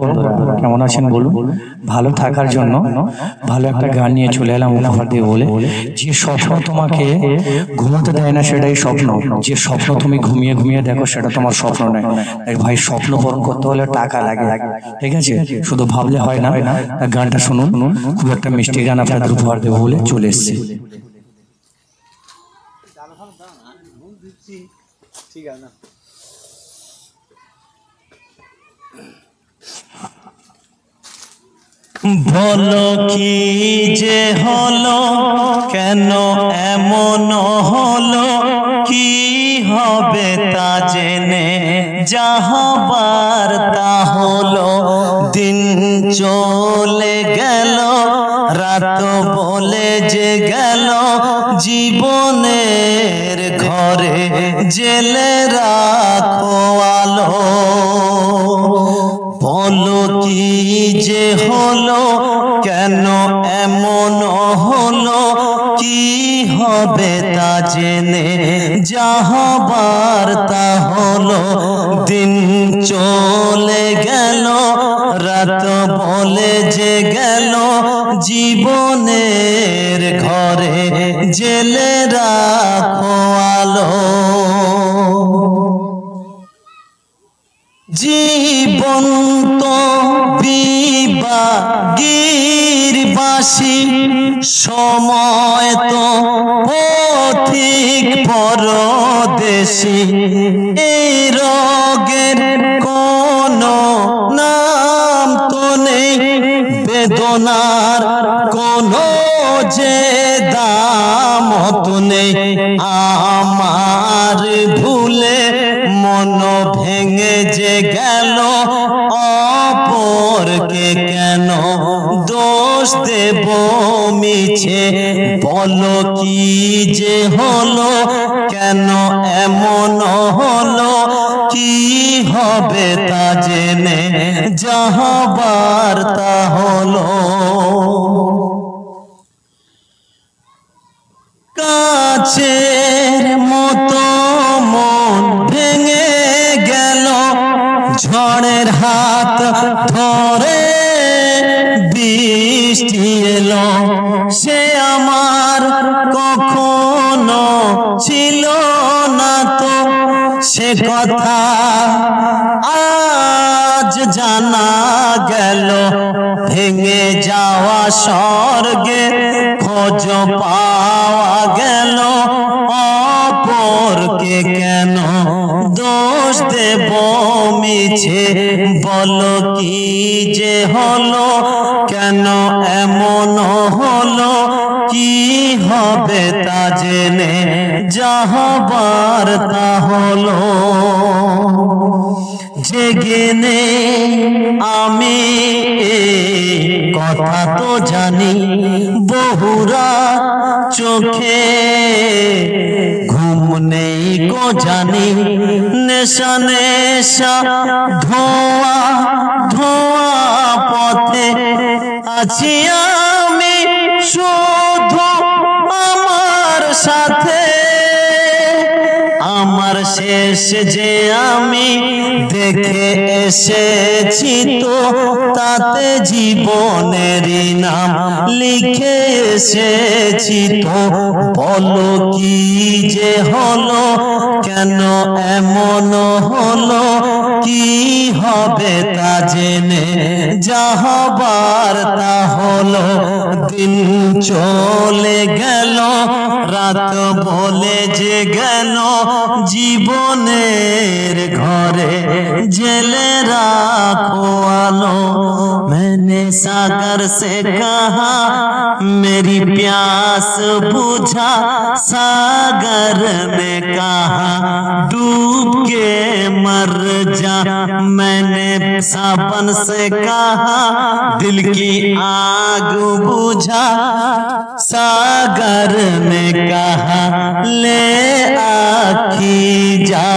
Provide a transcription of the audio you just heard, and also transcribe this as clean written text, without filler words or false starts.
বন্ধুরা কেমন আছেন বলুন। ভালো থাকার জন্য ভালো একটা গান নিয়ে চলে এলাম উপহার দিয়ে বলে, যে স্বপ্ন তোমাকে ঘুমাতে দেয় না সেটাই স্বপ্ন, যে স্বপ্ন তুমি ঘুমিয়ে ঘুমিয়ে দেখো সেটা তোমার স্বপ্ন নয়। ভাই স্বপ্ন পূরণ করতে হলে টাকা লাগে, ঠিক আছে, শুধু ভাবলে হয় না। গানটা শুনুন, খুব একটা মিষ্টি গান আপনাদের উপহার দেবো বলে চলে এসেছি। ঠিক আছে না, বলো কি যে হলো, কেন এমন হলো, কি হবে তা জেনে যা হবার তা হলো। দিন চলে গেল, রাত বলে যে গেল, জীবনের ঘরে জেলে রাখো আলো। বলো কি যে হলো, কেন এমন হলো, কি হবে তা জেনে যা হবার তা হলো। দিন চলে গেল, রাত বলে যে গেল, জীবনের ঘরে জেলে রাখো আলো। জীবন তো বিবাগীর বাসি, সময় তো পথিক পরদেশি। এই রোগের কোনো নাম তো নেই, বেদনার কোনো যে দাম তো নেই। আমার ভুলে মন ভেঙে যে গেল, অপরকে কেন দোষ দেব মিছে। বলো কি যে হলো, কেন এমন হলো, কি হবে তা জেনে যা হবার তা হলো। কাছের মতো মন ভেঙে গেল, ঝড়ের হাত ধরে বৃষ্টি এলো। সে আমার কখনো ছিল না তো, সে কথা আজ জানা গেল। ভেঙে যাওয়া স্বর্গে খোঁজ পাওয়া গেল, অপরকে কেন দোষ দেব মিছে। বলো কি যে হলো, কেন এমন হলো, কি হবে তা জেনে যা হবার তা হলো। জেগেনে আমি কথা তো জানি, বহুরা চোখে ঘুম নেই কো জানি। নেশা নেশা ধোয়া ধোয়া পথে আছি আমি, শুধু আমার সাথে। আমার শেষ যে আমি দেখে এসেছি তো, তাতে জীবনেরই নাম লিখে এসেছি তো। বলো কি যে হলো, কেন এমন হলো, কি হবে তা জেনে যা হবার তা হলো। দিন চলে গেল, রাত বলে যে গেল, জীবনের ঘরে জেলে রাখো আলো। मैंने सागर से कहा मेरी प्यास बुझा, सागर ने कहा डूब के मर जा। मैंने सावन से कहा दिल की आग बुझा, सागर ने कहा ले आखी जा।